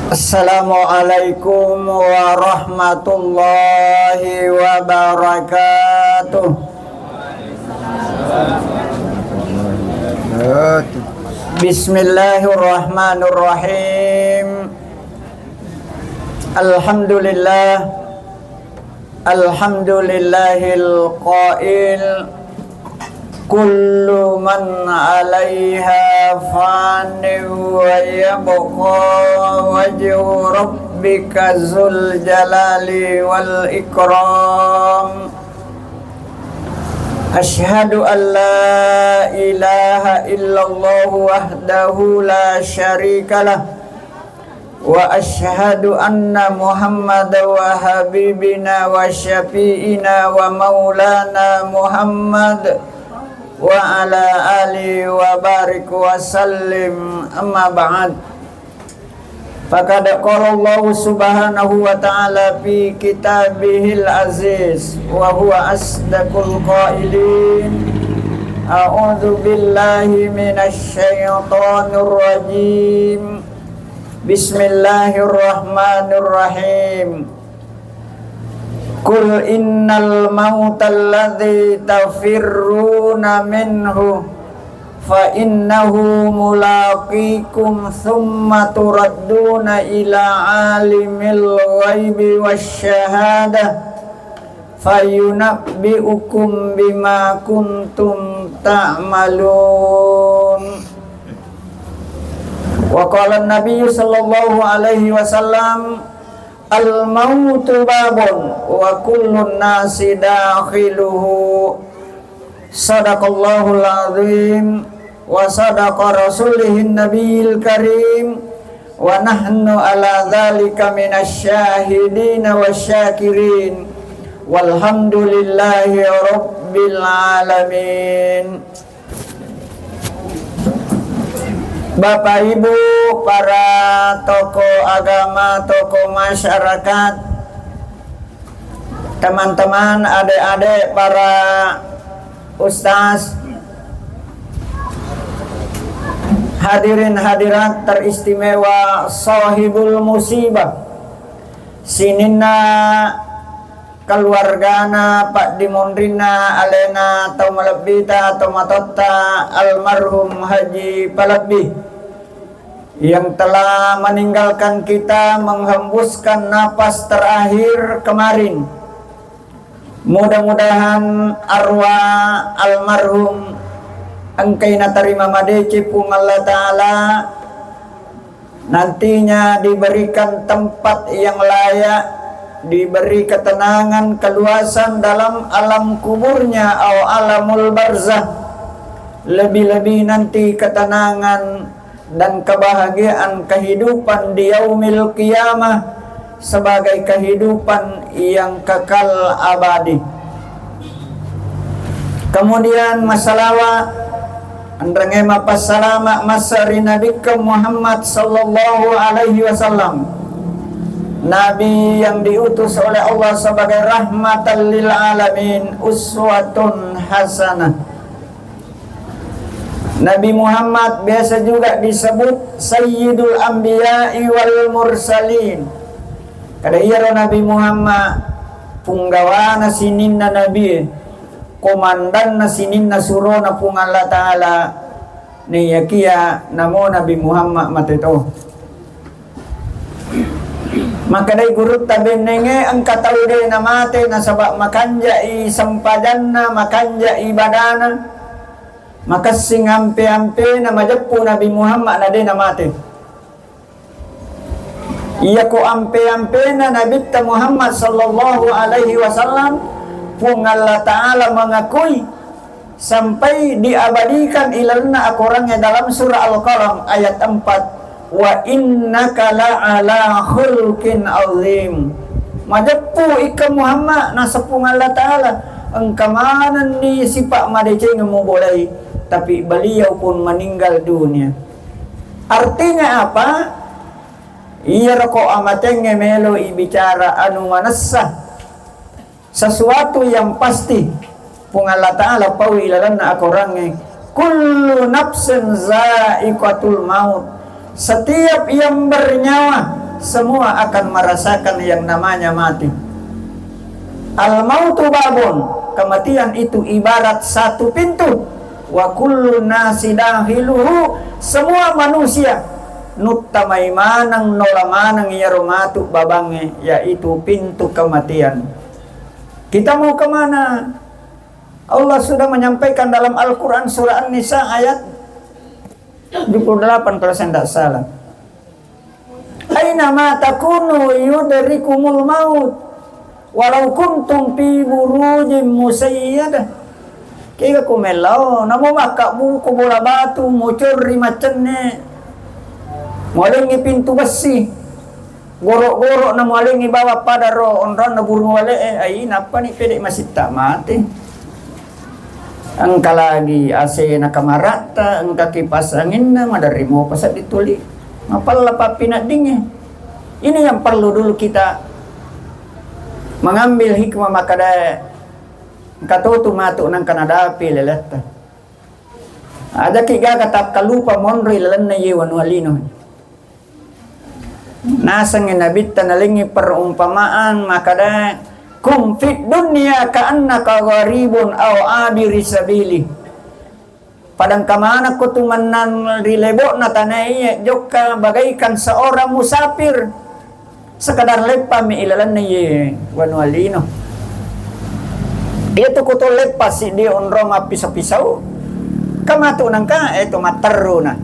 Assalamualaikum warahmatullahi wabarakatuh. Bismillahirrahmanirrahim. Alhamdulillahil qail kullu man 'alaiha fanin wa yabqa wajhu rabbika dzul jalali wal ikram. Asyhadu an la ilaha illallah wahdahu la syarikalah wa asyhadu anna Muhammadan wa habibina wa syafi'ina wa maulana Muhammad wa ala alihi wa barik wa sallim, amma ba'd. Faqad qala Allah subhanahu wa ta'ala fi kitabihil aziz wa huwa asdaqul qailin. A'udzu billahi minasy syaithanir rajim. Bismillahirrahmanirrahim. Qul innal mautal ladzi tafirruna minhu fa innahu mulaqikum thumma turadduna ila alimil ghaibi wasyahadah fayunabbi'ukum bima kuntum ta'malun. Wa qala an-nabiy sallallahu alaihi wasallam, al-mautu babun wa kullun nasi dakhiluhu. Sadaqallahul azim wa sadaqa rasulihin nabiyil karim wa nahnu ala dzalika minasy syahidin wasyakirin walhamdulillahi rabbil alamin. Bapak Ibu, para tokoh agama, tokoh masyarakat, teman-teman, adik-adik, para ustaz, hadirin hadirat teristimewa sahibul musibah, sinina keluargana Pak Dimondrina alena atau malabita atau matotta almarhum Haji Palabbi yang telah meninggalkan kita, menghembuskan napas terakhir kemarin. Mudah-mudahan arwah almarhum engkaina terima madeci pung Allah Ta'ala nantinya diberikan tempat yang layak, diberi ketenangan, keluasan dalam alam kuburnya atau alamul barzah. Lebih-lebih nanti ketenangan dan kebahagiaan kehidupan di yaumil qiyamah sebagai kehidupan yang kekal abadi. Kemudian masalawat andrengema passalama masari nabikum Muhammad sallallahu alaihi wasallam, Nabi yang diutus oleh Allah sebagai rahmatan lil alamin, uswatun hasanah. Nabi Muhammad biasa juga disebut Sayyidul Anbiya'i wal Mursalin. Kada iya Nabi Muhammad punggawana sininna Nabi, komandan na sininna surona pung Allah Ta'ala ni yakia namo Nabi Muhammad mateto. Maka day gurut tabi nenge ang katawde na mate na sabak makanja i sampadanna makanja ibadana maka singampe-ampe na majapu Nabi Muhammad na din na mate. Iya ko ampe-ampe na Nabi Muhammad sallallahu alaihi wasallam pung Allah Ta'ala mengakui sampai diabadikan ilalna akurangnya dalam surah Al-Qalam ayat 4, wa innaka la'ala khulqin azim. Majapu ika Muhammad na sapung Allah Ta'ala engkamanan ni sipak madece ngomolai, tapi beliau pun meninggal dunia. Artinya apa? Iya roko amatenge melo ibicara anu manassa sesuatu yang pasti pung Allah Ta'ala pawi ilalana akorangnya kullu nafsin za'iqatul maut, setiap yang bernyawa, semua akan merasakan yang namanya mati. Al-mautu babun, kematian itu ibarat satu pintu. Wa kullu nasi dahiluhu, semua manusia nuttamai manang nolamanang yarumatu babange, yaitu pintu kematian. Kita mau kemana? Allah sudah menyampaikan dalam Al-Quran surah An-Nisa ayat 78 kalau saya tidak salah. Aina ma takunu yudrikumul maut walau kuntum fi burujin musayyadah. Kaya kumelaw namo makabu ko bola batu mucuri macenne malingi pintu besi gorok-gorok na malingi bawa pada ro onron na burung wale ay napa ni pede masih tak mati. Angka lagi AC nakamarata angka kipas angin na madarimo pasat dituli mapala papinat dingnya. Ini yang perlu dulu kita mengambil hikmah makada katutu matuk nang kanadapi lelata. Ada kiga katap kalupa monri lelan na yewan walino. Nasang inabit nalingi perumpamaan makada kum fit dunya ka'annaka gharibun aw abiri sabili. Padang kamana ko tumanan rilebo na tanay joka bagaikan seorang musafir sekadar lepa mi ilalan na ye wanwalino. Ito ko to lepa si di onro mapisa-pisaw kamato nang ka eto materro na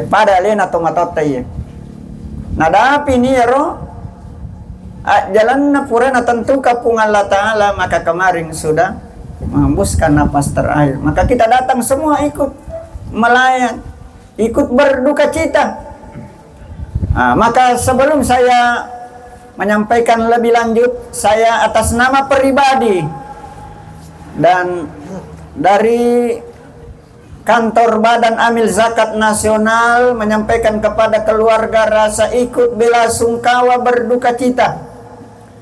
pada lena to matotay nadapi niro at jalan na pura na tentu kapung Allah Ta'ala maka kemarin sudah menghembuskan napas terakhir maka kita datang semua ikut melayan ikut berduka cita. Maka sebelum saya menyampaikan lebih lanjut, saya atas nama pribadi dan dari kantor Badan Amil Zakat Nasional menyampaikan kepada keluarga rasa ikut bela sungkawa berduka cita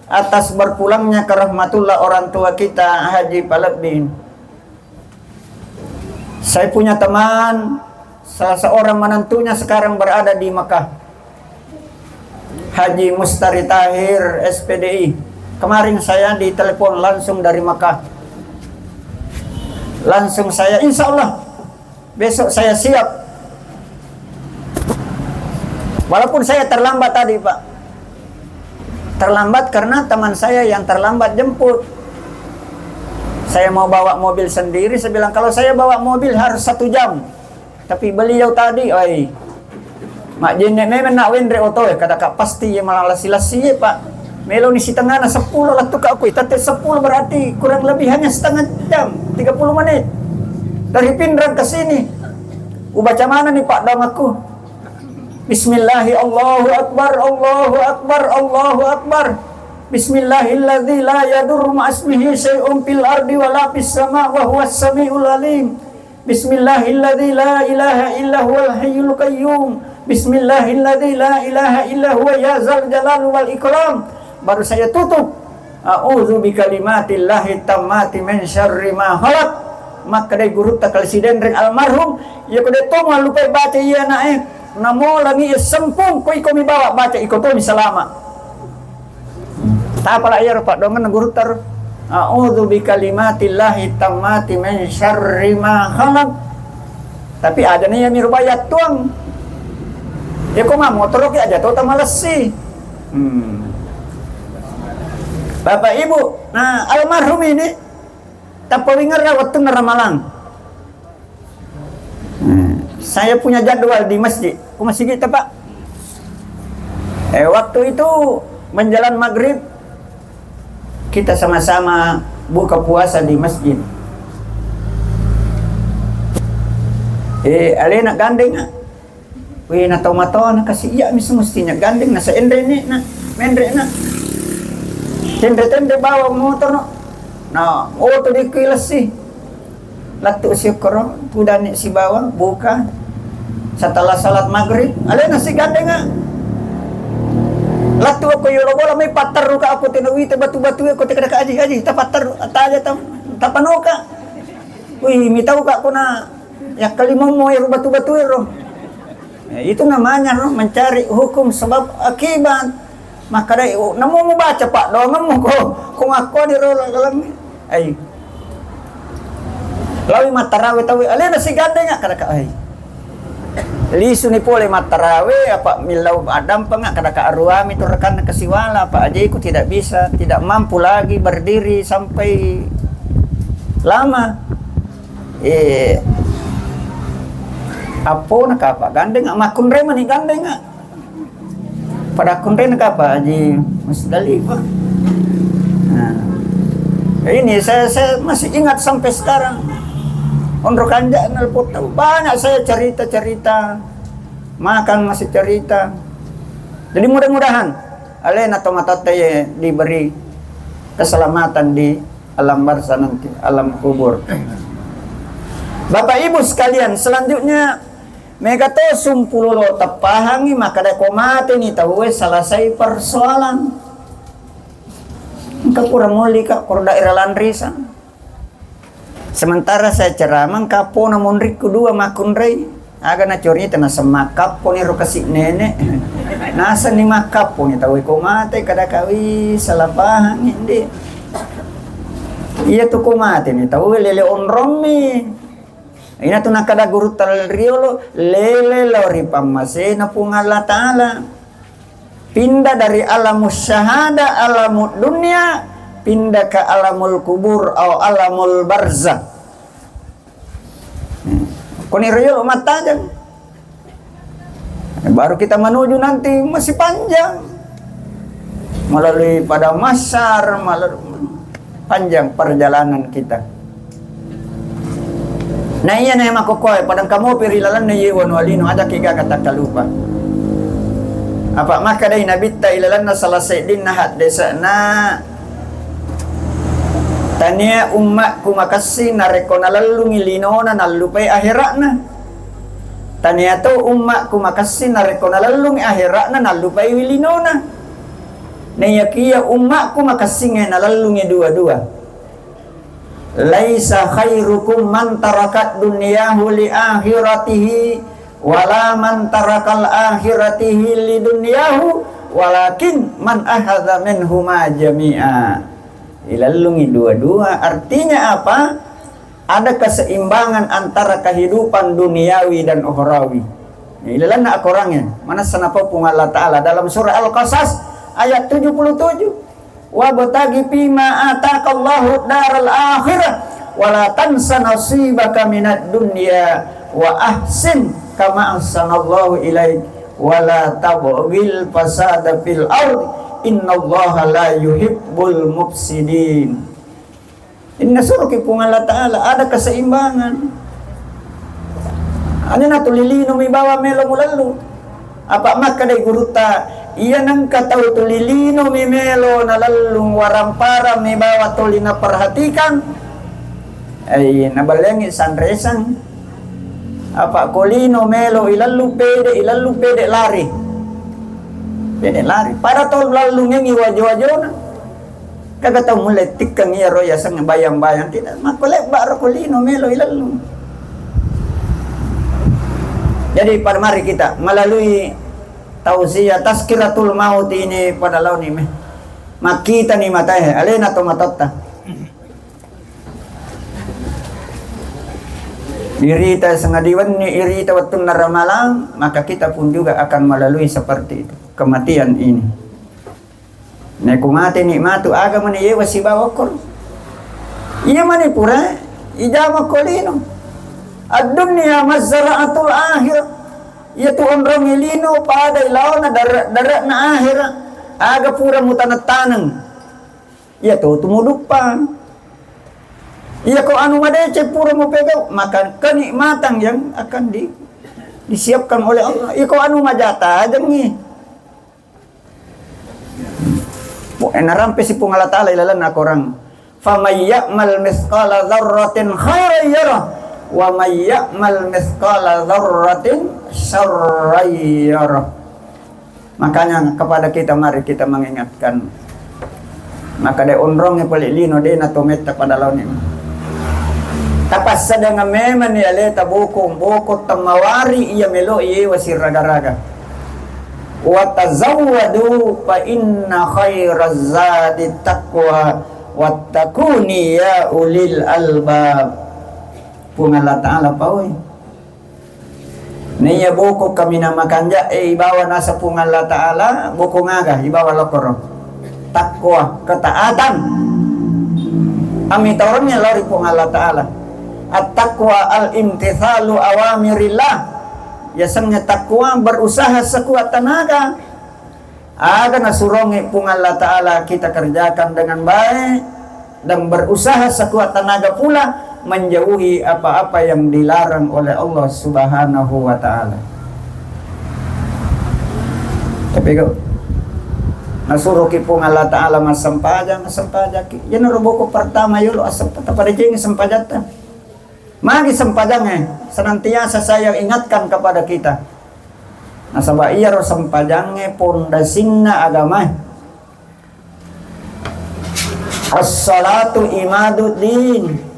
atas berpulangnya ke rahmatullah orang tua kita Haji Palebbin. Saya punya teman, salah seorang menantunya sekarang berada di Mekah, Haji Mustari Tahir SPDI. Kemarin saya ditelepon langsung dari Mekah. Langsung saya insya Allah besok saya siap. Walaupun saya terlambat tadi Pak. Terlambat karena teman saya yang terlambat jemput. Saya mau bawa mobil sendiri. Saya bilang kalau saya bawa mobil harus 1 jam. Tapi beliau tadi mak jenek memang nak wendre oto kata kak pasti ya malah lasi-lasi Pak. Melo ni si tengah na 10 lah tu kak aku. Tapi 10 berarti kurang lebih hanya setengah jam, 30 menit. Dari Pindrang ke sini. Baca mana nih Pak dong aku? Bismillahi Allahu Akbar, Allahu Akbar, Allahu Akbar. Bismillahilladzi la yadurru ma'asmihi syai'un fil ardi wa la fis sama' wa huwas samiul alim. Bismillahilladzi la ilaha illa huwal hayyul qayyum. Bismillahilladzi la ilaha illa huwa ya zal jalal wal ikram. Baru saya tutup. A'udzu bikalimatillahi tammati min syarri ma khalaq. Maka dari guru takal sidendreng almarhum ya kode tong lupa baca iya naik namo lagi sempung ko iko mi bawa baca iko to mi salama. Ta pala iya Pak dongan guru tar a'udzu bikalimatillahi tammati min syarri ma khalaq. Tapi ada nih yang mirubayat tuang. Ya kok mah motor ki aja tuh tamalesi. Bapak Ibu, nah almarhum ini tapawingar na waktu Ramalan. Saya punya jadwal di masjid. Masjid kita Pak. Waktu itu menjelang maghrib kita sama-sama buka puasa di masjid. Alena gandeng wih na tomato na kasi iya mestinya gandeng na sa endre ni na mendre na tendre bawa motor no na auto di kilas si latu si koro pudan si bawa buka setelah salat maghrib alena si gandeng nga latu ako yoro bola may patar ka ako tinawita batu-batu ako tika ka aji tapatar ataja tapanoka wih mitaw ka ako na ya kalimong mo yoro batu-batu yoro Itu namanya mencari hukum sebab akibat. Maka dai namo mo baca pak dongan mo ko kung ako di rola kalang ay lawi matarawe tawi alena si ganda nga kada ka ay lisu ni pole matarawe apa milau adam pa nga kada ka aruami to rekan kasiwala pak aja ko tidak bisa, tidak mampu lagi berdiri sampai lama. Apo nakapa gandeng makun re man gandeng nga pada kun re nakapa aji mas dali pa. Nah, ini saya masih ingat sampai sekarang. Ondro kanja nelpot banyak saya cerita makan masih cerita. Jadi mudah-mudahan alena tomatate diberi keselamatan di alam barzah nanti, alam kubur. Bapak Ibu sekalian, selanjutnya megato sumpululo tapahangi maka da komate ni tahu selesai persoalan. Engkau kurang muli ka kur daerah landrisa. Sementara saya ceramah kapo namun rik kedua makun rei aga na corita na semakap po ni rokasi nenek. Nasa ni makap po ni tahu komate kada kawi salapahan hindi. Iya tu komate ni tahu lele onrong ni. Ina tu nakada guru tal riolo lele lori pamase na pungala taala pindah dari alamus syahada alamul dunia pindah ke alamul kubur atau alamul barzah. Koni riolo mata aja. Baru kita menuju nanti masih panjang melalui pada masyar melalui panjang perjalanan kita. Na iya na makukoy padang kamu pirilalan na yiwan walino ada kiga kata kalupa. Apa maka day nabitta ilalan na salasay din na hat desa na tania umma kumakasi na rekonalalungi lino na nalupay ahira na. Tania to umma kumakasi na rekonalalungi ahira na nalupay wilino na. Nayakiya umma kumakasi nga nalalungi dua-dua. Laisa khairukum man tarakat dunyahu li akhiratihi wala man tarakal akhiratihi li dunyahu walakin man ahadha minhuma jami'a. Ilalungi dua-dua artinya apa? Ada keseimbangan antara kehidupan duniawi dan ukhrawi. Ilalan na akorangnya. Mana sanapa pung Allah Ta'ala dalam surah Al-Qasas ayat 77. Wa batagi fima ataqallahu daral akhirah wa la tansa nasibaka minad dunya wa ahsin kama ahsanallahu ilaik wa la tabghil fasada fil ard innallaha la yuhibbul mufsidin. Inna suruki pung Allah Ta'ala ada keseimbangan. Ano na tulilino may bawa melo mulalu. Apa maka day guruta iya nang kataw tulilino mimelo na lalung warampara may bawa tuli na perhatikan ay nabalengi sanresan apa kolino melo ilalu pede lari para tol lalung yang iwajo-wajo na kagataw mulai tikang iya roya sang bayang-bayang tidak makulek ba kolino melo ilalu. Jadi pada mari kita melalui tausiah tazkiratul maut ini pada laun ini makita ni matay alena to matatta irita sengadiwan ni irita watun naramalang maka kita pun juga akan melalui seperti itu kematian ini. Nek kumati nikmatu agama ni yewa sibawakor iya manipura ijama kolino ad-dunya mazra'atul akhir yaitu orang ilino pada ilaw na darat na akhir aga pura mutanat-tanang yaitu tumuduk pa iya ko anu madece pura mo pegaw maka kenikmatan yang akan disiapkan oleh Allah iya ko anu majata ajangi narampe si pung Allah Ta'ala ilalan na korang famay ya'mal mithqala dharratin khairan yarah wa may ya'mal mithqala dzarratin syarran yarah. Makanya kepada kita mari kita mengingatkan maka de onrong pali lino de na tometa pada laun ini Tapas sa dengan meman ni aleta bukot tamawari iya melo iya wasir raga-raga. Wa tazawwadu fa inna khairaz zadi taqwa wattaquni ya ulil albab. Pungala ta'ala paoy. Niya buko kami na makanja ibawa nasa pungala ta'ala buko ngaga ibawa lokoro. Takwa ketaatan. Ami tawarnya lari pungala ta'ala. At-taqwa al-imtithalu awamirillah. Biasanya takwa berusaha sekuat tenaga. Ada nasurongi pung Allah Ta'ala kita kerjakan dengan baik. Dan berusaha sekuat tenaga pula menjauhi apa-apa yang dilarang oleh Allah Subhanahu wa Ta'ala. Tapi kau nasuruh ki pung Allah Ta'ala masampaja yan rubuko pertama yulo asapata pada jeng sempajata. Magi sempajangnya senantiasa saya ingatkan kepada kita. Nasaba iya ro sempajangnya pondasingna agama. As-salatu imaduddin.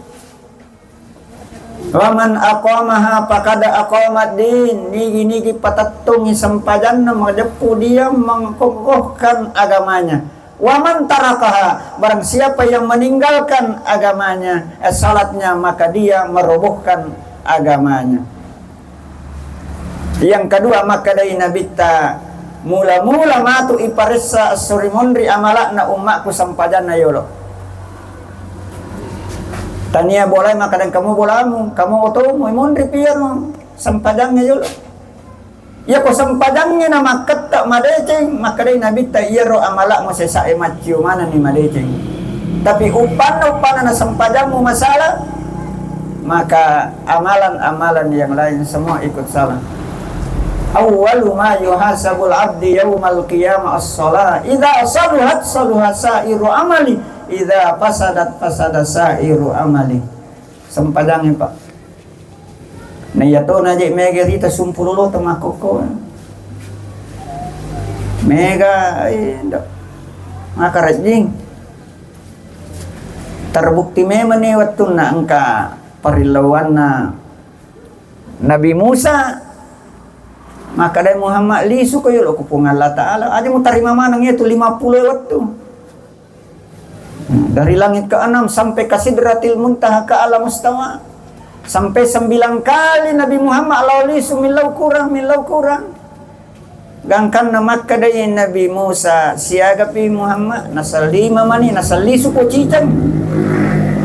Wa man aqamaha faqad aqamad din. Nigi patattungi sempajangna madepu dia mengkokohkan agamanya. Waman tarakaha, barang siapa yang meninggalkan agamanya, salatnya, maka dia merobohkan agamanya. Yang kedua, maka dari nabita mula-mula matu iparissa surimondri amalakna ummakku sampajana yolo. Tania boleh maka dan kamu bolamu, kamu otomu imondri piano sampajangnya yolo. Ya ko sampajangnya na makata madeceng maka dari nabi ta iro amalak mo sa macio mana ni madeceng. Tapi upan na sampajang mo masalah maka amalan-amalan yang lain semua ikut salah. Awwalu ma yuhasabul abdi yaumal qiyamah as-shalah. Idza saluhat saluha sa'iru amali, idza fasadat fasada sa'iru amali. Sampajangnya Pak. Na yato na di mega rita sumpululo tamakoko. Mega ay makarajing. Terbukti memang ni waktu na angka parilawan na Nabi Musa. Maka dari Muhammad lisu kayo lo kupung Allah Ta'ala. Aja mo tarima manang itu 50 waktu. Dari langit ke-6 sampai ke Sidratil Muntaha ke alam mustawa. Sampai 9 kali Nabi Muhammad lawli sumilau kurang gangkan na Makkah dari Nabi Musa siagapi Muhammad nasal 5 mani nasal lisu ko cicang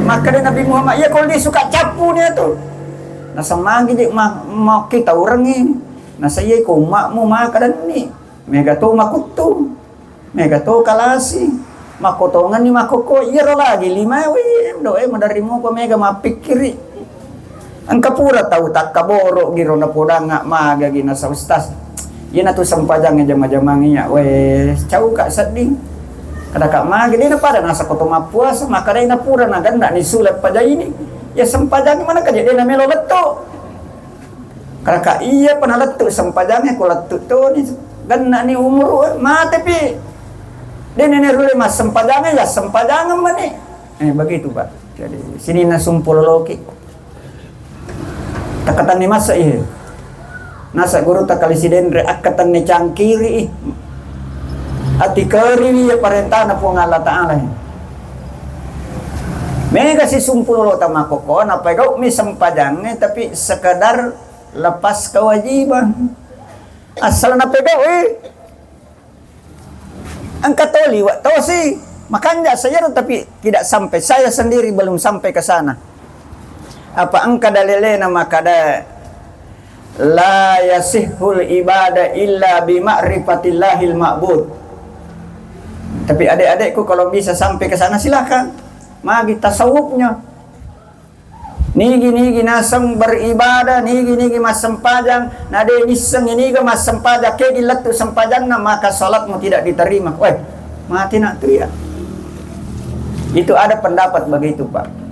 Makkah dari Nabi Muhammad ya kalau lisu ka capu dia tu nasa magi dik mau kita orang ini nasa iya ko makmu Makkah dan ni mega to makutu mega to kalasi makotongan ni makoko iya lagi 5 doe madarimo ko mega mapikiri. Ang kapura tahu tak kaboro giro na podang nga maga gina sa ustas. Yan ato sampajang nga jama-jamanginya. Wes, cau ka sading. Kada ka maga di na pada nasa kotoma puasa maka day na pura na ganda ni sulat pa ini. Ya sampajang mana ka di na melo letto. Kada ka iya panaletto sampajang ko letto to ni ganda ni umur mate pi. Din ni rule mas sampajang ya sampajang man ni. Begitu Pak. Jadi sini na sumpul loki. Takatan ni masa iya nasa guru takalisiden reakatan ni cangkiri ati kari ya parenta na po ng Allah Ta'ala mega si sumpulo tamakoko na pagaw mi sampajang tapi sekadar lepas kewajiban asal na pagaw ang katoli waktu si makanya saya tapi tidak sampai saya sendiri belum sampai ke sana. Apa angka dalile na makada la yasihul ibadah illa bi ma'rifatillahil ma'bud. Tapi adik-adikku kalau bisa sampai ke sana silakan. Magi tasawufnya. Nigi nasang beribadah, nigi mas sempajang, nade nisang iniga mas sempajang, ke dilatu sempajang na maka salatmu tidak diterima. Weh, mati nak tu ya. Itu ada pendapat begitu Pak.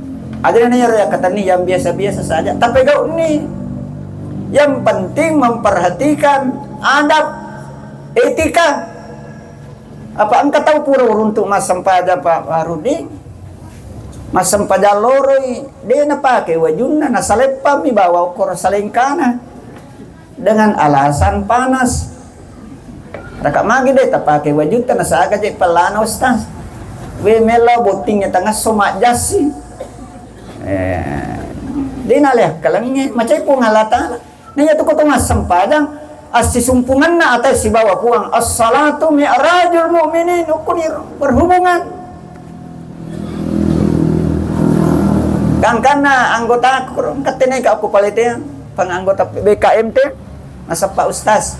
Ada yang kata ni yang biasa-biasa saja. Tapi kau ni yang penting memperhatikan adab, etika. Apa engkau tahu pura untuk mas sampaja Pak Rudi? Mas sempajang loroi dia na pakai wajunna na salepa mi bawa ukor salengkana dengan alasan panas. Raka magi deh tak pakai wajuta na saaga je pelana ustaz. We mela botingnya tengah somak jasi. Di nalih kalangnya macam pun ngalata. Nanya tu kau mas sempajang asi sumpungan na atas si bawa puang as-salatu mi'rajul mu'minin ukun berhubungan. Kang kana anggota katinay ka ako palite panganggota BKMT nasa pa ustaz.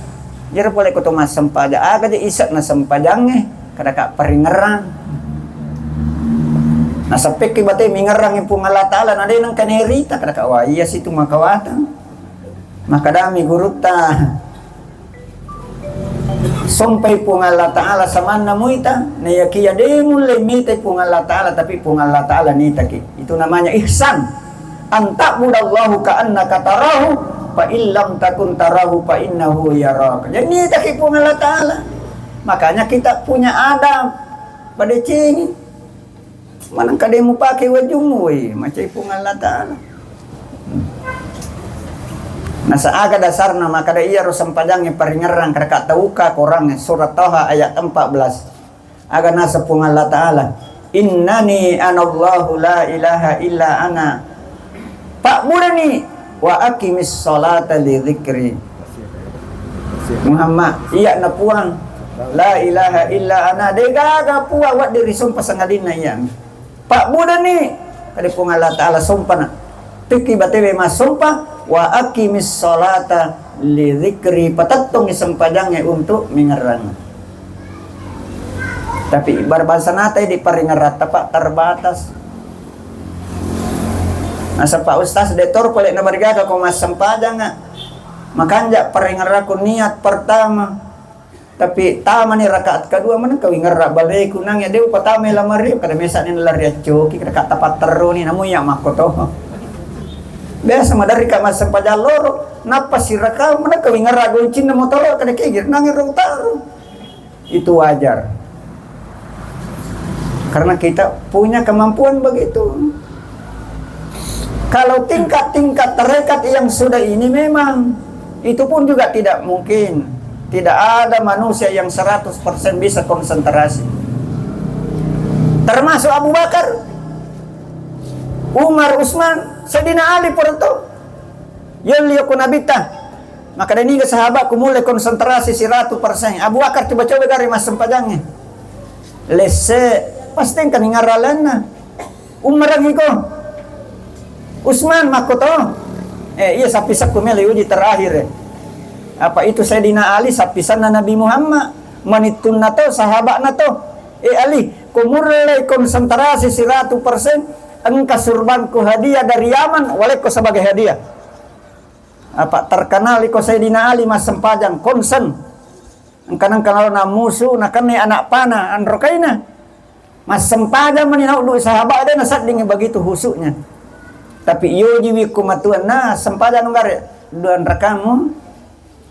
Jero pole ko to mas sempajang aga di isak na sempajang kada ka paringerang. Nasa peki bate mingerang yung pungalatalan ada nang kanerita kada ka wa iya situ makawata. Makadami guruta Sumpay po nga Allah Ta'ala sa man na muita na yakiya de mulay mitay po nga Allah Ta'ala tapi po nga Allah Ta'ala nitaki. Itu namanya ihsan. Antakbudallahu ka'annaka tarahu fa illam takun tarahu fa innahu yaraka. Jadi nitaki po nga Allah Ta'ala. Makanya kita punya adab pada cing. Manang kadai mo pakai wajumu macam po nga Allah Ta'ala. Nasa aga dasar na makada iya rosam padang yang peringerang kada tauka korang surat Taha ayat 14. Aga nasa pung Allah Ta'ala. Innani anallahu la ilaha illa ana. Pak budani wa aqimis salata li dzikri. Muhammad iya na puang la ilaha illa ana degaga puang wat diri sumpah sangadina yan. Pak budani kada pung Allah Ta'ala sumpah na. Tiki batewe mas sumpah wa aqimis salata li dzikri patatong isang padangnya untuk mengerang. Tapi berbahasa natai di paringerat tapak terbatas. Nasa Pak Ustaz detor pole na bargaga ko mas sempadang nga. Makanja paringeraku niat pertama. Tapi tama ni rakaat kedua mana kau ingera balai kunang ya deu patame lamari kada mesa ni lari coki kada tapat teru ni namu ya makoto. Biasa madari ka mas sempadang loro napa siraka mana kau ingera goncin na motor kada kegir nangir utaro. Itu wajar. Karena kita punya kemampuan begitu. Kalau tingkat-tingkat tarekat yang sudah ini memang itu pun juga tidak mungkin. Tidak ada manusia yang 100% bisa konsentrasi. Termasuk Abu Bakar, Umar, Utsman, Sayyidina Ali porto. Yalli kunabita. Maka ini ke sahabat kumulai konsentrasi 100%. Abu Bakar coba-coba dari mas sempajangnya. Lese pasti kan ngaralan na. Umar lagi ko. Utsman makoto. Iya sapisak kumeli uji terakhir. Apa itu Sayyidina Ali sapisan na Nabi Muhammad. Manitun na to, sahabat na to. Ali, kumulai konsentrasi 100%. Engkau surbanku hadiah dari Yaman, walek ko sebagai hadiah. Apa terkenal iko Sayyidina Ali mas sempajang konsen. Engkanang kanal na musuh na kani anak pana androkaina. Mas sempajang maninau du sahabat ada nasat dengan begitu husuknya. Tapi iyo jiwi kumatuan na sempajang nungare duan rekamu.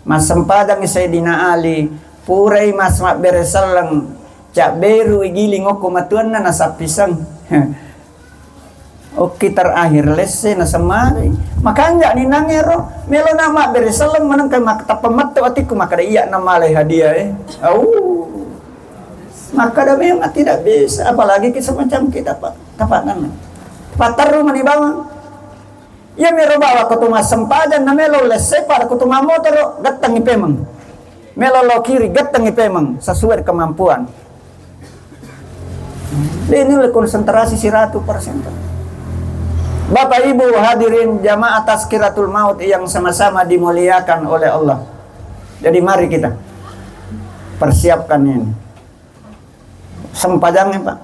Mas sempajang Sayyidina Ali purai mas mak beresalang cak beru igiling kumatuan na nasa pisang. Oke terakhir lese na samari. Makanya ni nangero melo nama beresalang manang kay makta pamato atiku makada iya na malay hadiah maka dah memang tidak bisa, apalagi kita semacam kita pak kapanan pataru manibawang ya mero bawa ko tuma sempadan na melo lesse para ko tuma motor gatang ipemang melo lo kiri gatang ipemang sesuai kemampuan. Ini konsentrasi 100%. Bapak Ibu hadirin jamaah Tazkiratul Maut yang sama-sama dimuliakan oleh Allah. Jadi mari kita persiapkan ini. Sempajangnya Pak.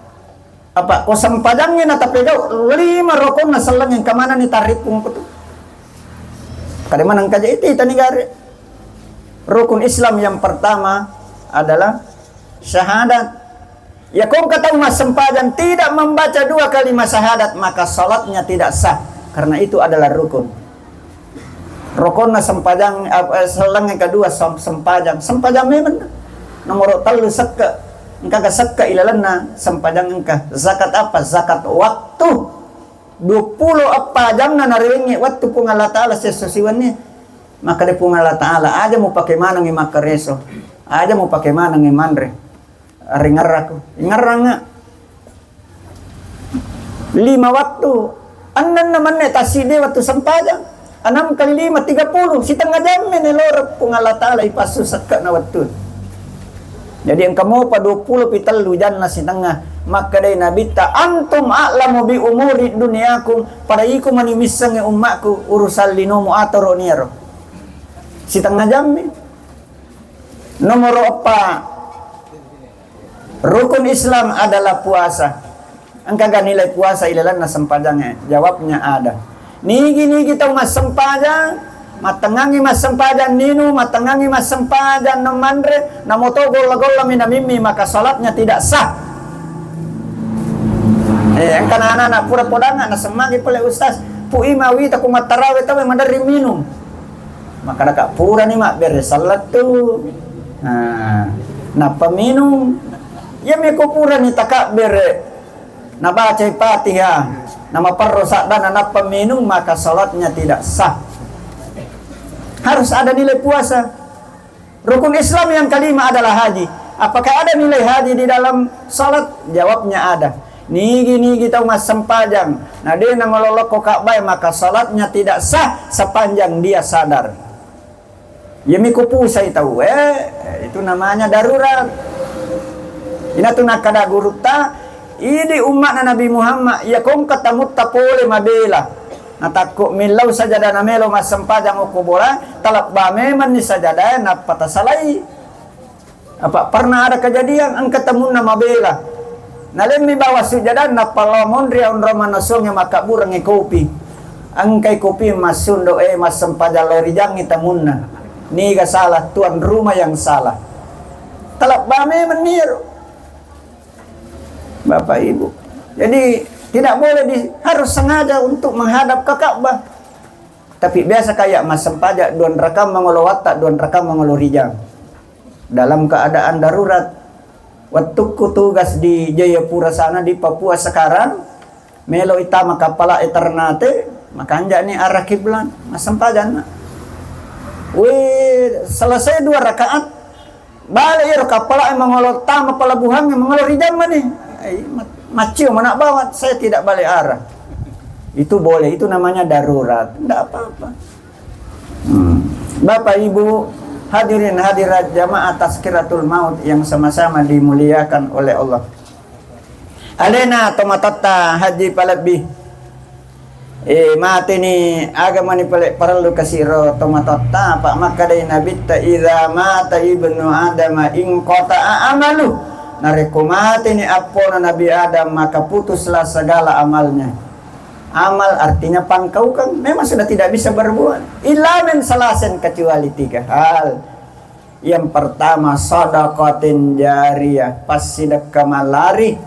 Apa kok sempajangnya na tapi kau 5 rokon na selang yang kemana nih tarik pung kutu. Kada manang kaja itu tani gare. Rukun Islam yang pertama adalah syahadat. Ya kau kata mas sempajang tidak membaca 2 kalimat syahadat maka salatnya tidak sah karena itu adalah rukun. Rukun na sempajang selang yang kedua sempajang. Sempajang memang nomor 3 sekke engka gasakka ilalanna sampajang engka. Zakat apa? Zakat waktu. 20 apa jam na nariringi waktu pung Allah Ta'ala sesusiwannya. Maka de pung Allah Ta'ala aja mau pakai mana ngi makareso. Aja mau pakai mana ngi mandre. Ringarako. Ingaranga. 5 waktu. Andan naman taside waktu sampajang. 6 kali 5, 30. Si tengah jam nelorap pung Allah Ta'ala ipasusat ka na waktu. Jadi engkau mau pa 20 pital lujan na si tengah. Maka day nabita antum a'lamu bi umuri dunyakum, pada iku manimisang umatku urusan linomo atoro niero. Si tengah jam ni. Nomor apa? Rukun Islam adalah puasa. Engkau gak nilai puasa ilalan na sempajangnya. Jawabnya ada. Nigi kita mas sempajang, matangangi mas sempajang ninu, matangangi mas sempajang namandre, namotogol lagol minamimi, maka salatnya tidak sah. Yang kana anak pura-pura na semagi pala ustaz, pu imawi ta kung matarawe ta mandari minum. Maka naka pura ni mak beres salat tu. Na paminum. Ya me ko pura ni taka bere. Na baca Fatihah, nama parrosak dan anak peminum, maka salatnya tidak sah. Harus ada nilai puasa. Rukun Islam yang kelima adalah haji. Apakah ada nilai haji di dalam salat? Jawabnya ada. Nigi tahu mas sempajang. Nah dia nangololok ko Ka'bah, maka salatnya tidak sah sepanjang dia sadar. Ya miku pusai tahu. Itu namanya darurat. Ina tu nakada guruta. Ini umat Nabi Muhammad ya kong ketemu tapole mabela. Natakko milaw sajada na melo mas sempajang ukubola talap ba meman ni sajada na patasalai. Apa pernah ada kejadian ang ketemu na mabela. Nalem mi bawa sujada na palamon riaun romanosong yang makabur ang kopi. Ang kay kopi masundo mas sempajang lorijang itamunna. Ni ga salah tuan rumah yang salah. Talap ba meman niyo. Bapak Ibu. Jadi tidak boleh harus sengaja untuk menghadap ke Ka'bah. Tapi biasa kayak mas sempajak duan rakam mengolo watak, duan rakam mengolo rijang. Dalam keadaan darurat. Waktu ku tugas di Jayapura sana di Papua sekarang, melo itama kapala eternate, maka anjak ni arah kiblat, mas sempajan. Selesai 2 rakaat, balik ya kapala yang mengolo tama pelabuhan yang mengolo rijang mana? Macio mana bawat, saya tidak balik arah. Itu boleh, itu namanya darurat, tidak apa-apa. Bapak Ibu hadirin hadirat jamaah Tazkiratul Maut yang sama-sama dimuliakan oleh Allah. Alena tomatata haji palabi. Mati ni agama ni perlu kasiro tomatata pak makadai nabita idza mata ibnu adama in qata'a amalu. Narekumati ni apona Nabi Adam maka putuslah segala amalnya. Amal artinya pangkau kan memang sudah tidak bisa berbuat. Ilamen salasen kecuali 3 hal. Yang pertama sadaqatin jariyah, pas sedekah malari.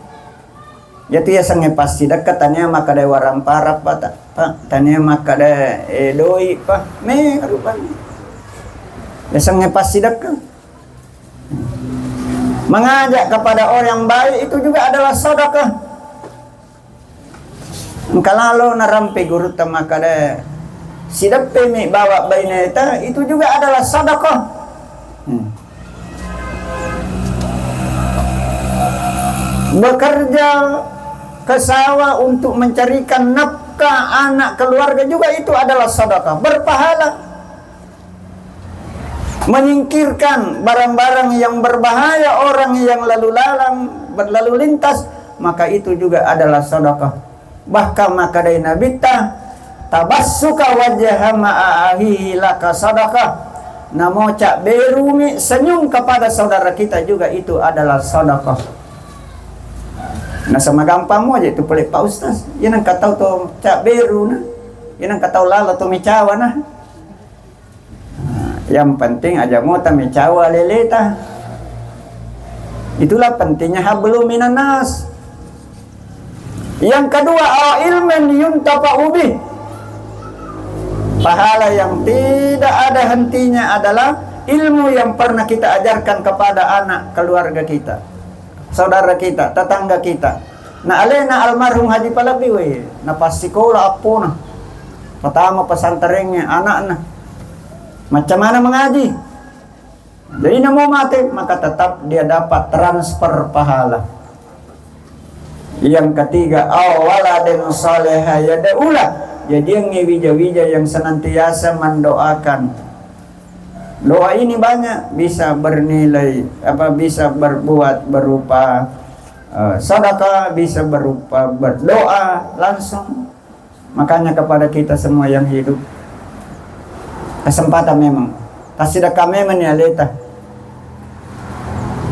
Yaitu ya sange pas sedekah tanya maka ada warang parap pak tanya maka ada doi pak me rupanya. Ya sange pas sedekah. Mengajak kepada orang yang baik itu juga adalah sedekah. Kalau narampe guru tamakada sidape mi bawa baineta itu juga adalah sedekah. Bekerja ke sawah untuk mencarikan nafkah anak keluarga juga itu adalah sedekah, berpahala. Menyingkirkan barang-barang yang berbahaya, orang yang berlalu lintas, maka itu juga adalah sedekah. Bahkan maka dari Nabi tabassuka wajha ma'ahi laka sedekah. Namo cak berumi senyum kepada saudara kita juga itu adalah sedekah. Nah sama gampang aja itu pelik Pak Ustaz. Ya nang katau to cak beru nah. Ya nang katau lala to micawa nah. Yang penting aja mau tamicawa leleta. Itulah pentingnya hablum minan nas. Yang kedua ilmen yuntafa'u bih. Pahala yang tidak ada hentinya adalah ilmu yang pernah kita ajarkan kepada anak keluarga kita. saudara kita, tetangga kita. Na alena almarhum Haji Palabi we, na pas sekolah apo na. Pertama pesantrennya anak na. Macam mana mengaji? Jadi na mau mati, maka tetap dia dapat transfer pahala. Yang ketiga, waladin salihah yad'ulah. Jadi yang wija-wija yang senantiasa mendoakan. Doa ini banyak, bisa bernilai bisa berbuat berupa sedekah, bisa berupa berdoa langsung. Makanya kepada kita semua yang hidup, kesempatan memang sedekah memang ya leta.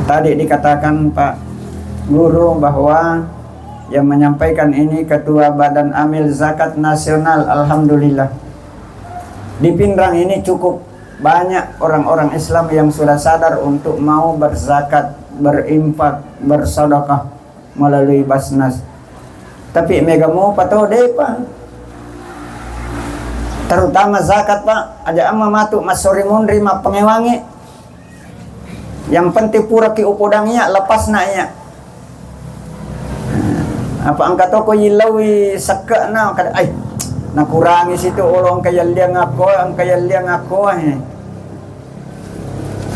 Tadi dikatakan Pak Guru bahwa yang menyampaikan ini Ketua Badan Amil Zakat Nasional. Alhamdulillah, di Pindrang ini cukup banyak orang-orang Islam yang sudah sadar untuk mau berzakat, berinfak, bersedekah melalui Basnas. Tapi mega mau pato deh Pak, terutama zakat Pak, aja ama matu masori mundri ma pengewangi. Yang penting pura ki upodangnya lepas naknya. Apa angkat toko yilawi sakka na kada ay nakurangi situ ulong kaya liang ako ang kaya liang ako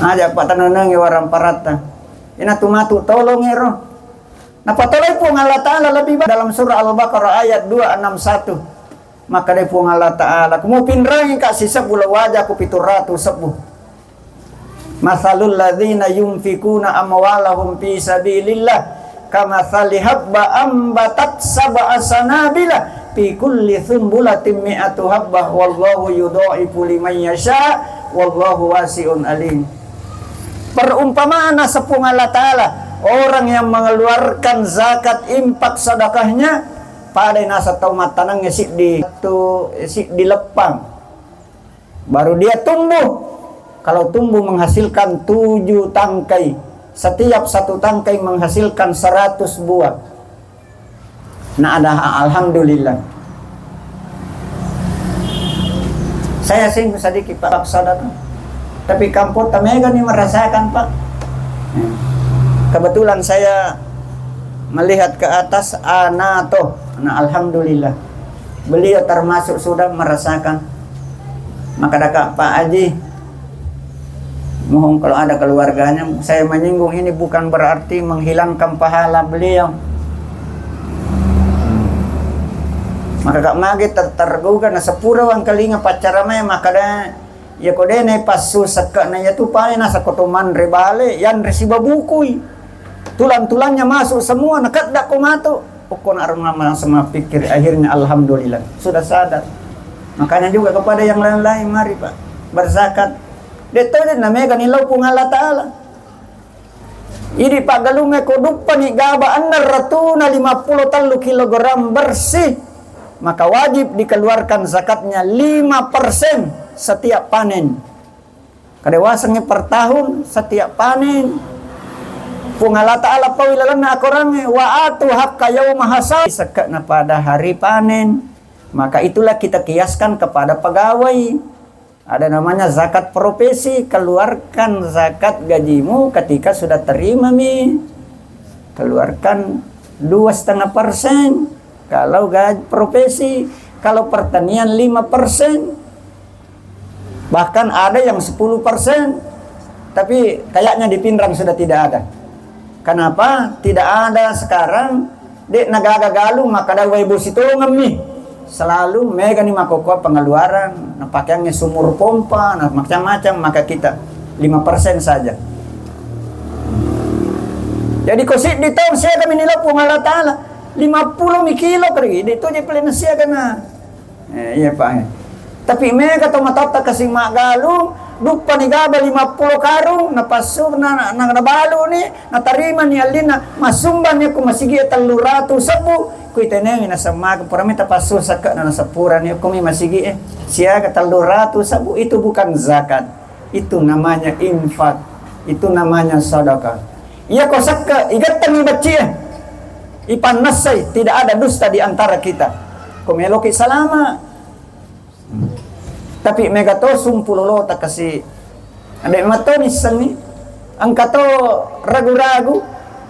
aja Pak tanonang iwaran parata ina tumatu tolong ero napatolay po ng Allah Ta'ala lebih dalam surah Al-Baqarah ayat 261. Maka day po ng Allah Ta'ala kumupinrangin ka si sabula wajah ko 710. Masalul ladzina yunfikuna amwalahum fi sabilillah kamathali habba ambatat sab'a sanabila fi kulli thumbulatin mi'atu habbah wallahu yudha'ifu liman yasha wallahu wasi'un alim. Perumpamaan sepung Allah Ta'ala, orang yang mengeluarkan zakat impak sedekahnya pada nasa taumat tanangnya si dilepang baru dia tumbuh. Kalau tumbuh menghasilkan 7 tangkai, setiap 1 tangkai menghasilkan 100 buah. Nah ada alhamdulillah. Saya singgung sedikit Pak saudara, tapi kampung tamega nih merasakan Pak. Kebetulan saya melihat ke atas Anato. Nah alhamdulillah beliau termasuk sudah merasakan. Maka ada Pak Haji, mohon kalau ada keluarganya, saya menyinggung ini bukan berarti menghilangkan pahala beliau. Maka Kak Magi tergugah na sepura wang kalinga pacaramay maka da ya kodene pasu sakka na yatu pale nasa kotoman rebale yan resiba bukuy. Tulang-tulangnya masuk semua nakadda ko mato. Pokon aron sama pikir akhirnya alhamdulillah sudah sadar. Makanya juga kepada yang lain-lain mari Pak berzakat. Dito din na mega nilaw po ng Allah Ta'ala. Ini pagalunga ko dupa ni gabaan na ratu na 53 kilogram bersih. Maka wajib dikeluarkan zakatnya 5% setiap panen. Kadewasannya per tahun setiap panen. Kung Allah Ta'ala pawilalan na akorangnya wa atu hakka yawma hasad zakat na pada hari panen. Maka itulah kita kiaskan kepada pegawai. Ada namanya zakat profesi, keluarkan zakat gajimu ketika sudah terima keluarkan 2,5%. Kalau gaji profesi, kalau pertanian 5%. Bahkan ada yang 10%. Tapi kayaknya di Pindrang sudah tidak ada. Kenapa? Tidak ada sekarang. Dek nagagagalu maka dawai busito ngami. Selalu mega ni makokoa pengeluaran, pakaiannya sumur pompa, macam-macam, maka kita 5% saja. Jadi kosit di tahun saya kami nilai pun Allah Ta'ala 50 kilo pergi, itu je pelin siya kana. Iya Pak. Tapi mega to matata kasing magalu, dupa ni gaba 50 karung napasok na nabalo ni, natarima ni alina, masumban niya kumasigi 300 sabu. Kuy teneng na sa mag paramita paso sa ka na sapura niya kumi masigi siya ka 300 sabu. Itu bukan zakat. Itu namanya infak. Itu namanya sedekah. Iya ko sakka igatan ni bacia. Ipanasay, tidak ada dusta di antara kita. Kumeloki salama. Tapi megato sumpulolo ta kasi ade matonis ni ang kato ragu-ragu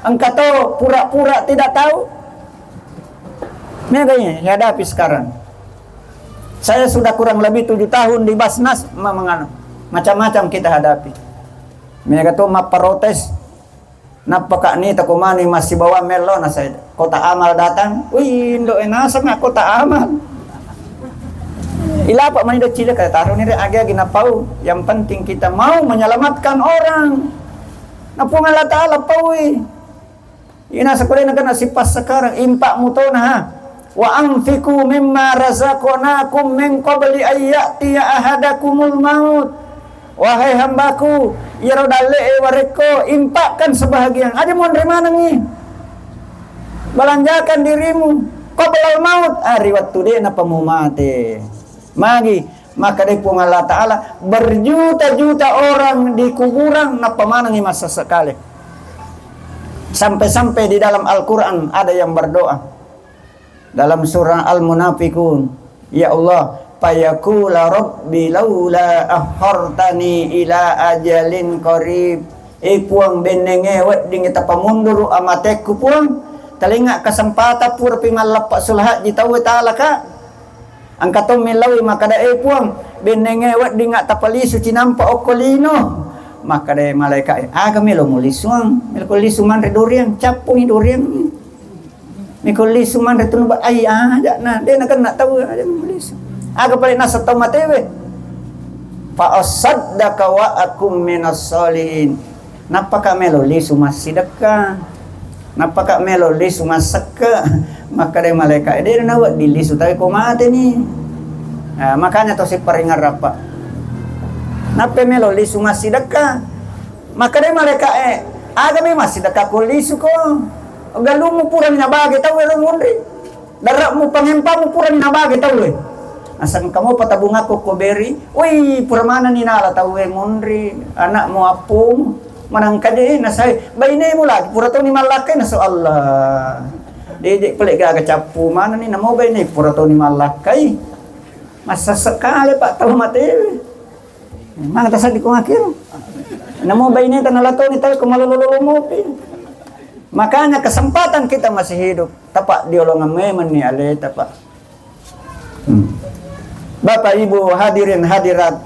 Engkau tahu pura-pura tidak tahu. Meganya hadapi sekarang. Saya sudah kurang lebih 7 tahun di Basnas, macam-macam kita hadapi. Mereka tuh protes. Napaka ni takumani masih bawa melo na saya. Kota amal datang. Wih, indo nasa nga kota amal. Ilapa man ido cila kaya taruh ni agak ginapau. Yang penting kita mau menyelamatkan orang. Napungal ta'ala pawi. Ina sa kulay na nasipas sekarang impak mo to na ha. Wa anfiqu mimma razaqnakum min qabli ay ya'tiya ahadakumul maut. Wahai hambaku, ya rodale wareko, impakkan sebahagian. Ada mau nerima nih. Belanjakan dirimu. Qabla maut, ari waktu dia na pamumate. Magi, maka dari pun Allah Ta'ala berjuta-juta orang di kuburan na pamanangi masa sekali. Sampai-sampai di dalam Al-Quran ada yang berdoa. Dalam surah Al-Munafikun, ya Allah, fayaqula rabbi laula akhartani ila ajalin qarib. Puang benenge wet ding kita pamundur amateku puang talinga kesempatan pur pimalapak sulhat di tahu taala ka angkatom milawi maka da puang benenge wet ding tapali suci nampa okolino maka da malaikat aga melo mulisuang melo lisuman redorian capu dorian melo lisuman retunu ba ai aja na de na kan nak tahu ada mulis aga paling nasa tau matewe fa asaddaka wa akum minas solihin. Napaka meloli sumasidaka napaka meloli sumasaka maka dari malaikat dia nawak dilisu tapi ko mate ni makanya to si paringar rapa nape meloli sumasidaka maka dari malaikat aga me masidaka ko lisu ko galumo pura ni nabagi taw ero mundri darak mo pangempa mo pura ni nabagi taw asan kamu patabung ako ko beri uy pura mana ni nala taw mundri anak mo apong manangka dia nasai baine mo lagi pura to ni malakay na so Allah dede pelik gaga capu mana ni namo baine pura to ni malakay masa sekali pak tahu mati mana tasad ko ngakir namo baine tanalato ni tayo kumalululu mo makanya kesempatan kita masih hidup tapak diolongan memen ni ale tapak Bapak Ibu hadirin hadirat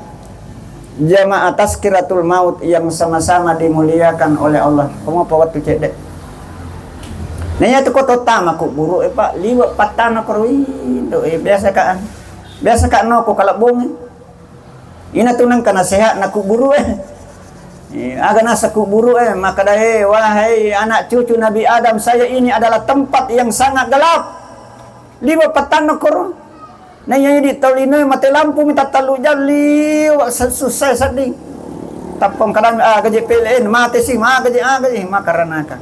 jamaah tazkiratul maut yang sama-sama dimuliakan oleh Allah. Kamu apa waktu cek dek? Nanya tu kota tama ku buru pak liwat patana korwi do biasa kan no ko kalabong. Ina tunang kana sehat na ku buru aga nasa ku buru maka dai wahai anak cucu Nabi Adam saya ini adalah tempat yang sangat gelap. Liwat patana korwi. Nanya di tolino mati lampu minta talu jali susah sedih tapong kadang gaji PLN mati sih gaji makaranaka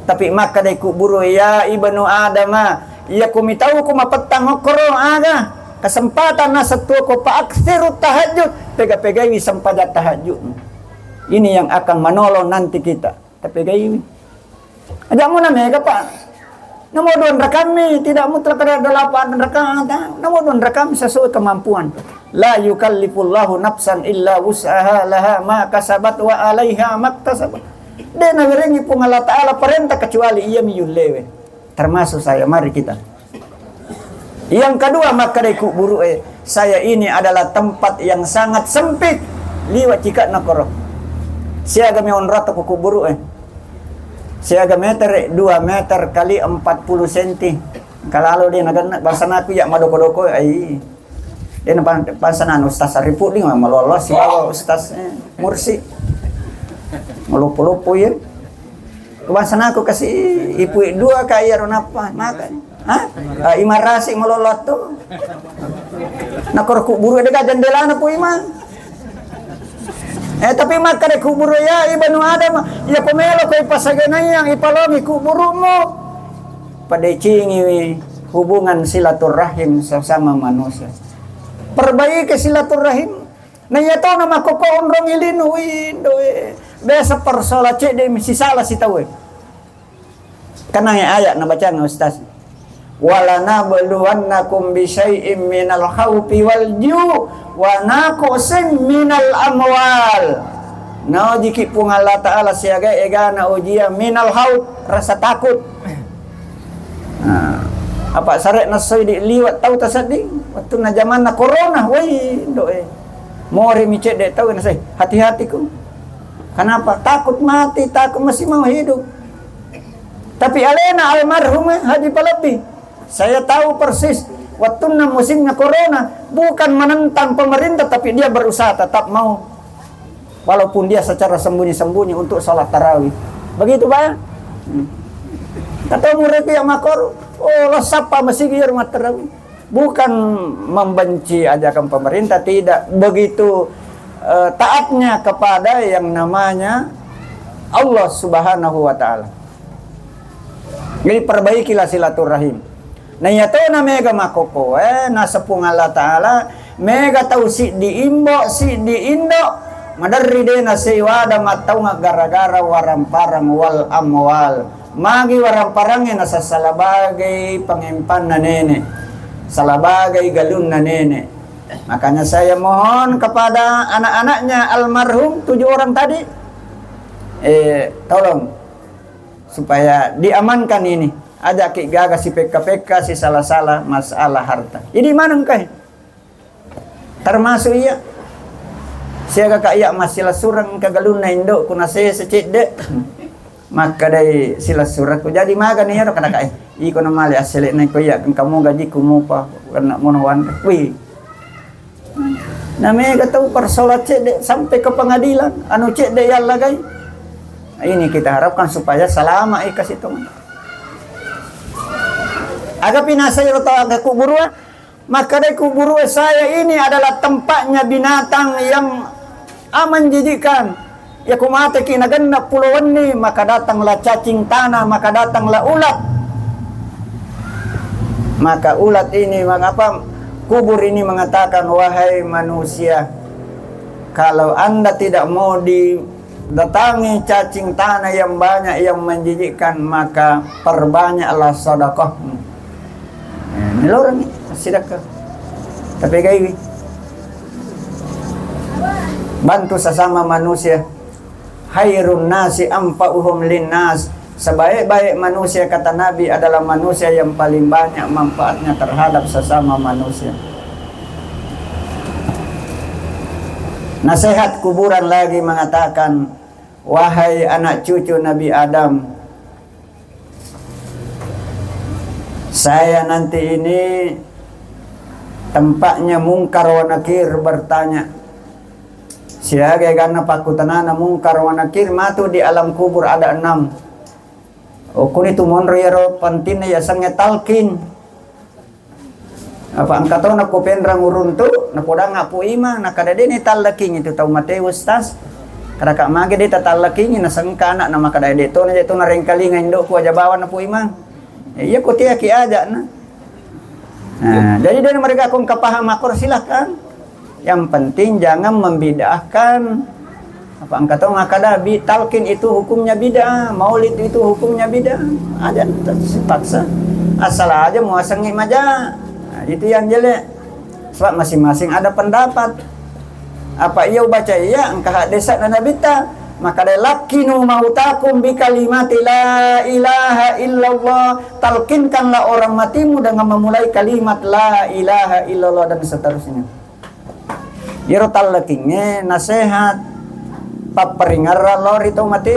tapi maka dai ku buru ya ibnu Adam ya ku mitau ku mapetang okoro aga kesempatan na satu ko pa aksiru tahajud pega-pega wi sampadat tahajud ini yang akan menolong nanti kita tapi gay aja mo na mega pa nomor 2 rakami tidak mutlak ada 8 rakaat nomor 2 rakami sesuai kemampuan la yukallifullahu nafsan illa wus'aha laha ma kasabat wa 'alaiha maktasabat dia nawiringi pun Allah Ta'ala perintah kecuali ia miyulewe termasuk saya mari kita yang kedua maka dari kuburu saya ini adalah tempat yang sangat sempit liwat cikat nakoro siaga mi onrata ku kuburu siaga meter 2 meter kali 40 cm kalau dia nagana basana aku ya madoko-doko ai dia pasanan ustaz Sariput ni malolos si ustaz Mursi melupo-lupo ya basana aku kasih ipu 2 kaya ron apa makan imarasi melolot tu nakor kuburu dekat jendela na po imang tapi maka de kuburu ya ibnu Adam ya pomelo ko ipasaganay ang ipalomi kuburu mo padecing hubungan silaturahim sesama manusia perbaiki silaturahim na yato na makukoon rong ilinu indo besa persola cek de sisala si tawe kanang ayat na baca ng ustaz wala nabluwannakum bi syai'im minal khawfi wal ju' wa naqsin minal amwal No jiki pung Allah Ta'ala siaga egana ujia minal haut rasa takut. Apa saret nasoi di liwat tahu tasadi waktu na zaman na corona woi doe. Mori micet dek tahu nasai hati-hati ku. Kenapa? Takut mati, takut masih mau hidup. Tapi alena almarhum Haji Palabi. Saya tahu persis waktu na musimnya corona bukan menentang pemerintah tapi dia berusaha tetap mau walaupun dia secara sembunyi-sembunyi untuk sholat tarawih. Begitu Pak? Kata murid yang makor, oh sapa masih biar rumah tarawih. Bukan membenci ajakan pemerintah, tidak. Begitu taatnya kepada yang namanya Allah Subhanahu wa Ta'ala. Jadi perbaikilah silaturahim. Nah yato na mega makoko nasepung Allah Ta'ala mega tau si diimbo si diindo madarri dena seiwada matau nga gara-gara waramparang wal amwal magi waramparangnya nasa salabagay pangimpan na nene salabagay galun na nene. Makanya saya mohon kepada anak-anaknya almarhum 7 orang tadi tolong supaya diamankan ini. Ada ki gaga si PK si salah-salah masalah harta. Jadi mana engkau? Termasuk iya. Siaga ka iya masila surang kagalun na indo kuna saya secit de. Maka dai sila surat ko jadi maga ni hero kada kai. Iko na mali asile na ko iya kan kamu gaji kumu pa kana monawan wi. Na mega tau persolat cek de sampai ke pengadilan anu cek de yalla gai. Ini kita harapkan supaya selama ikas itu. Aga pinasay ro tawa ke kuburua, maka dari kuburua saya ini adalah tempatnya binatang yang aman jijikan. Ya kumate kinaganda pulauan ni, maka datanglah cacing tanah, maka datanglah ulat. Maka ulat ini mengapa kubur ini mengatakan wahai manusia, kalau Anda tidak mau didatangi cacing tanah yang banyak yang menjijikkan, maka perbanyaklah sedekah. Ini orang ni sedekah. Tapi kayak bantu sesama manusia. Khairun nasi anfa'uhum linnas. Sebaik-baik manusia kata Nabi adalah manusia yang paling banyak manfaatnya terhadap sesama manusia. Nasihat kuburan lagi mengatakan, wahai anak cucu Nabi Adam, saya nanti ini tempatnya mungkar wa nakir bertanya. Siaga karena pakutanana mungkar wa nakir matu di alam kubur ada 6. Kuni tu monro pantin ya sange talkin. Apa angkato na ko pendrang uruntu na poda nga po ima nakadade ni talaking itu tau Mateus tas. Kada ka mage de talaking na sangka anak na makadade to na rengkalinga indo ko ajabawan na po ima. Iya ko tiya ki aja na. Nah, jadi dari mereka kung kapaham makor silahkan. Yang penting jangan membid'ahkan. Apa angkatong akadabi talqin itu hukumnya bid'ah, maulid itu hukumnya bid'ah. Ada terpaksa. Asal aja muasangi maja. Nah, itu yang jelek. Sebab masing-masing ada pendapat. Apa iya baca iya angka desa dan nabita. Maka lakinu mautakum bi kalimati la ilaha illallah. Talkinkanlah orang matimu dengan memulai kalimat la ilaha illallah dan seterusnya. Yero talkinnya nasihat paperingarra lor itu mati.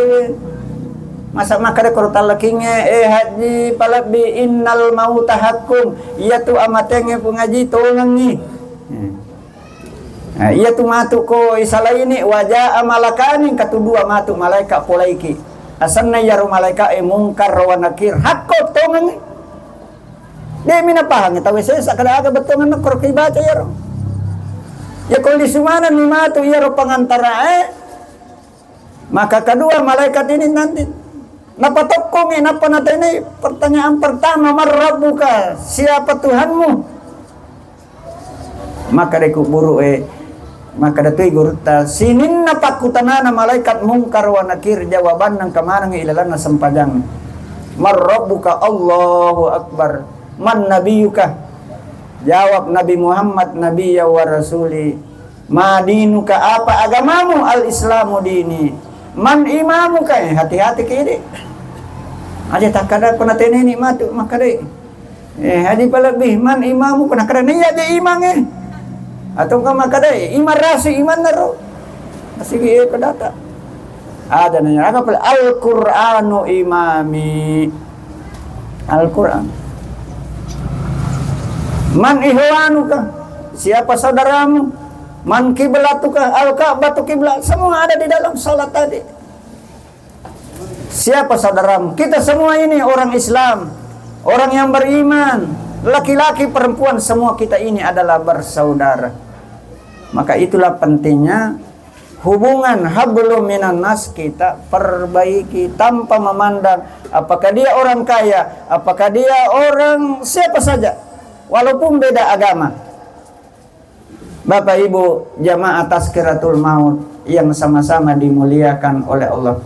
Masa makade ko talkinnya Haji Palabi innal mauta haqqun. Iya tu amatenge pungaji tolongi. Nah, iya tu matu ko isala ini wajah amalakani katudua matu malaikat polaiki asanna yaru malaikat mungkar wa nakir hakko tongan de mina pahang tahu saya sakada aga betongan nakor kibaca yaro ya kol di sumana ni matu yaro pangantara maka kedua malaikat ini nanti napatokong napa nata ini pertanyaan pertama marrabbuka siapa Tuhanmu maka deku buru maka datui gurta sinin na pakutanana malaikat mungkar wa nakir jawaban nang kamanang ilalan na sampajang marrabbuka Allahu akbar man nabiyuka jawab Nabi Muhammad nabiyya wa rasuli Madinuka, apa agamamu? Al-Islamu dini. Man imamuka, hati-hati kiri. Aja tak kada pernah teneni matu makade. Hadi palebih man imamu pernah kada niya di imang atau ka makade iman rasi iman naro. Sige kadata. Ada nanya apa pala Al-Qur'anu imami. Al-Qur'an. Man ihwanuka, siapa saudaramu? Man kiblatuka, al-Ka'batu kiblat, semua ada di dalam salat tadi. Siapa saudaramu? Kita semua ini orang Islam, orang yang beriman, laki-laki, perempuan, semua kita ini adalah bersaudara. Maka itulah pentingnya hubungan hablum minan nas kita perbaiki tanpa memandang apakah dia orang kaya, apakah dia orang siapa saja, walaupun beda agama. Bapak Ibu jamaah Tazkiratul Maut yang sama-sama dimuliakan oleh Allah.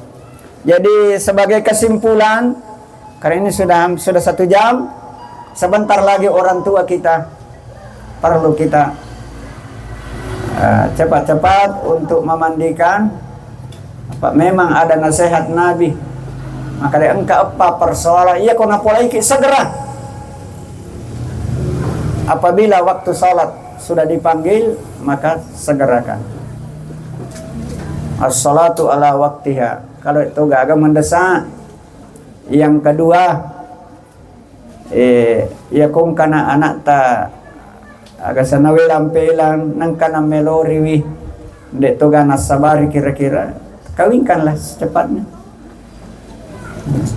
Jadi sebagai kesimpulan, karena ini sudah 1 jam, sebentar lagi orang tua kita perlu kita cepat-cepat untuk memandikan. Apa memang ada nasihat Nabi? Maka dia engkau apa persoalan? Iya kau napolaiki segera. Apabila waktu salat sudah dipanggil, maka segerakan. As-salatu ala waktiha. Kalau itu agak mendesak. Yang kedua, ya kung kana anak ta agak sanawilang pelang nang kana meloriwi dek to ganas sabari kira-kira kawinkanlah secepatnya.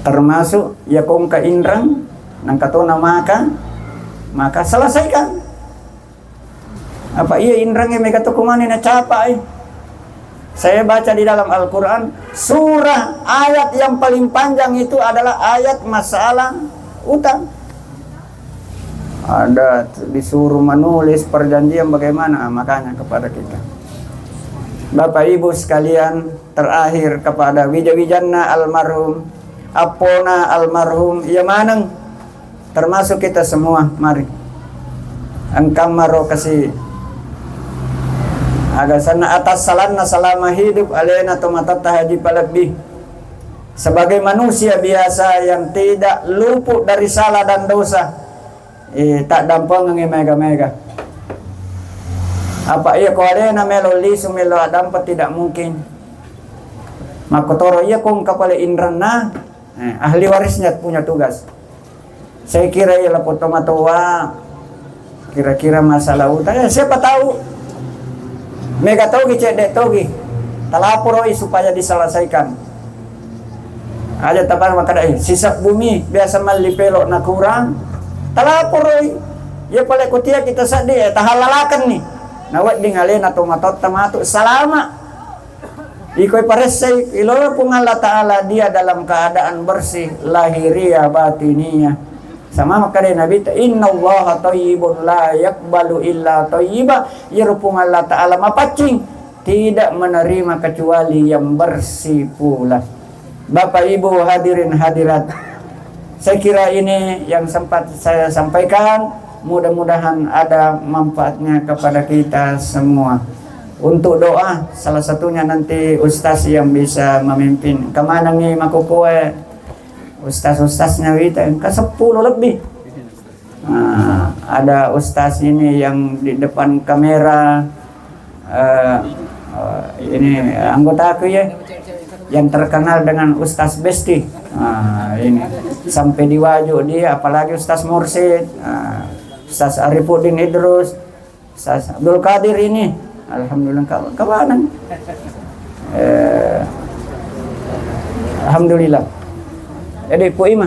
Termasuk ya kung kainrang nang katona maka selesaikan. Apa iya indrangnya mereka kumani na capai. Saya baca di dalam Al-Quran, surah ayat yang paling panjang itu adalah ayat masalah utang. Ada disuruh menulis perjanjian bagaimana, makanya kepada kita. Bapak Ibu sekalian, terakhir kepada Wijawijanna almarhum, Apona almarhum, ya maneng, termasuk kita semua, mari. Engkau maro kasih agar sana atas salanna selama hidup alena tomatata haji palebih sebagai manusia biasa yang tidak luput dari salah dan dosa, tak dampang mega-mega. Apa iya ko alena melo lisu melo dampat tidak mungkin. Makotoro iya kung kapala indran na ahli warisnya punya tugas. Saya kira ia lapot tomatowa kira-kira masalah utang. Siapa tahu mega togi cedek togi talapuroi supaya diselesaikan. Ada tabar makada sisa bumi biasa mali pelok na kurang talapuroi ya pala kutia kita sadi tahalalakan nih nawat dingale na tomatot tamato salama ikoy paresay ilo pun Allah Ta'ala dia dalam keadaan bersih lahiriah batiniah. Sama makanya Nabi innallaha thayyibun la yaqbalu illa thayyiba, yarupung Allah Ta'ala mapacing tidak menerima kecuali yang bersih pula. Bapak Ibu hadirin hadirat, saya kira ini yang sempat saya sampaikan, mudah-mudahan ada manfaatnya kepada kita semua. Untuk doa salah satunya nanti ustaz yang bisa memimpin kemana nih makukuwe ustaz-ustaznya kita ke 10 lebih. Ada ustaz ini yang di depan kamera, ini anggota aku ya, yang terkenal dengan Ustaz Besti. Ini sampai diwaju dia, apalagi Ustaz Mursid, Ustaz Arifuddin Idrus, Ustaz Abdul Qadir ini, alhamdulillah kawanan. Alhamdulillah. Jadi Pu Ima,